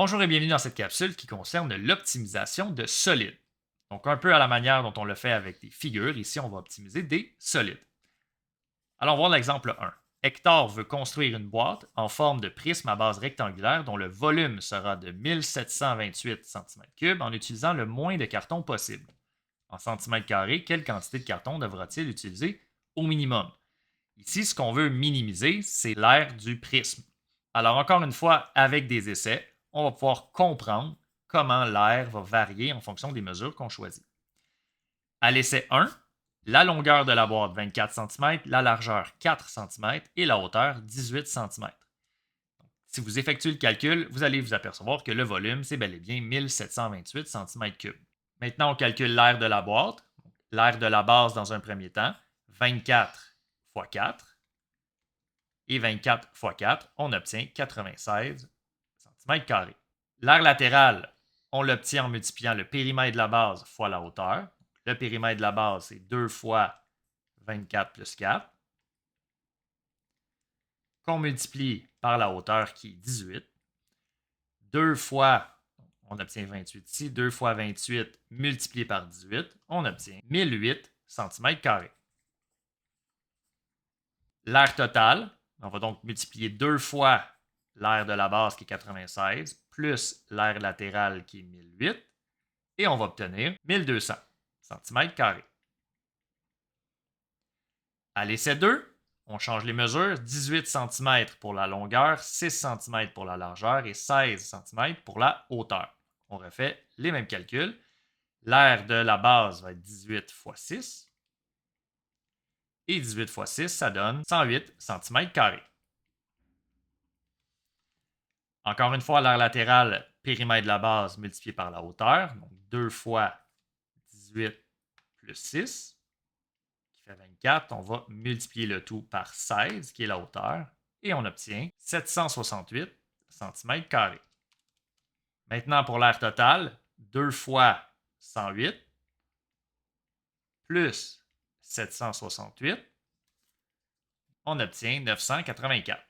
Bonjour et bienvenue dans cette capsule qui concerne l'optimisation de solides. Donc un peu à la manière dont on le fait avec des figures, ici on va optimiser des solides. Allons voir l'exemple 1. Hector veut construire une boîte en forme de prisme à base rectangulaire dont le volume sera de 1728 cm3 en utilisant le moins de carton possible. En centimètres carrés, quelle quantité de carton devra-t-il utiliser au minimum? Ici, ce qu'on veut minimiser, c'est l'aire du prisme. Alors, encore une fois, avec des essais, on va pouvoir comprendre comment l'air va varier en fonction des mesures qu'on choisit. À l'essai 1, la longueur de la boîte 24 cm, la largeur 4 cm et la hauteur 18 cm. Si vous effectuez le calcul, vous allez vous apercevoir que le volume, c'est bel et bien 1728 cm3. Maintenant, on calcule l'air de la boîte, l'air de la base dans un premier temps, 24 fois 4. Et 24 fois 4, on obtient 96 cm². L'aire latérale, on l'obtient en multipliant le périmètre de la base fois la hauteur. Le périmètre de la base, c'est 2 fois 24 plus 4, qu'on multiplie par la hauteur qui est 18. 2 fois, on obtient 28 ici, 2 fois 28 multiplié par 18, on obtient 1008 cm². L'aire totale, on va donc multiplier 2 fois l'aire de la base qui est 96 plus l'aire latérale qui est 1008 et on va obtenir 1200 cm². À l'essai 2, on change les mesures, 18 cm pour la longueur, 6 cm pour la largeur et 16 cm pour la hauteur. On refait les mêmes calculs. L'aire de la base va être 18 fois 6 et 18 fois 6, ça donne 108 cm². Encore une fois, l'aire latérale, périmètre de la base multiplié par la hauteur. Donc 2 fois 18 plus 6, qui fait 24. On va multiplier le tout par 16, qui est la hauteur. Et on obtient 768 cm². Maintenant, pour l'aire totale, 2 fois 108 plus 768, on obtient 984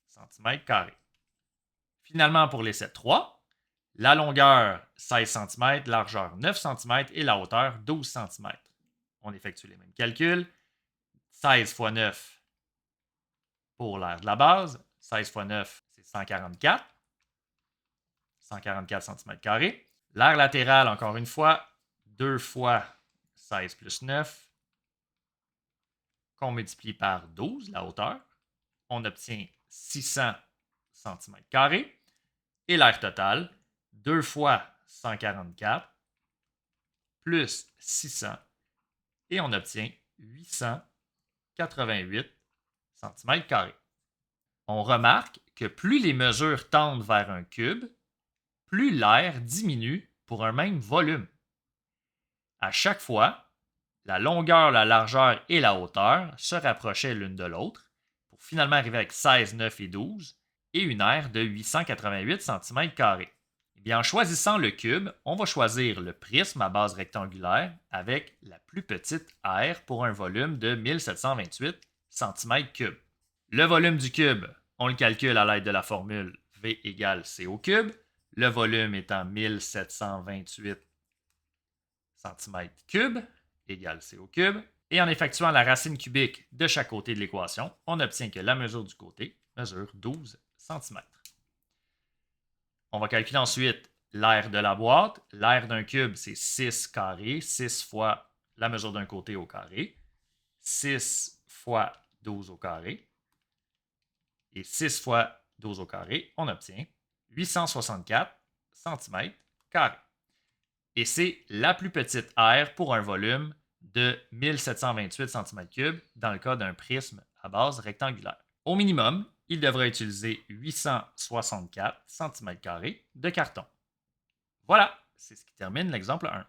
cm². Finalement, pour l'essai 3, la longueur 16 cm, largeur 9 cm et la hauteur 12 cm. On effectue les mêmes calculs. 16 fois 9 pour l'aire de la base. 16 fois 9, c'est 144. 144 cm². L'aire latérale, encore une fois, 2 fois 16 plus 9, qu'on multiplie par 12, la hauteur. On obtient 600 cm². Et l'aire totale, 2 fois 144 plus 600 et on obtient 888 cm². On remarque que plus les mesures tendent vers un cube, plus l'air diminue pour un même volume. À chaque fois, la longueur, la largeur et la hauteur se rapprochaient l'une de l'autre pour finalement arriver avec 16, 9 et 12 et une aire de 888 cm². Eh bien, en choisissant le cube, on va choisir le prisme à base rectangulaire avec la plus petite aire pour un volume de 1728 cm3. Le volume du cube, on le calcule à l'aide de la formule V égale C au cube, le volume étant 1728 cm3 égale C au cube. Et en effectuant la racine cubique de chaque côté de l'équation, on obtient que la mesure du côté mesure 12 cm. On va calculer ensuite l'aire de la boîte. L'aire d'un cube, c'est 6 carré, 6 fois la mesure d'un côté au carré, 6 fois 12 au carré, et 6 fois 12 au carré, on obtient 864 cm². Et c'est la plus petite aire pour un volume de 1728 cm3 dans le cas d'un prisme à base rectangulaire. Au minimum, il devra utiliser 864 cm² de carton. Voilà, c'est ce qui termine l'exemple 1.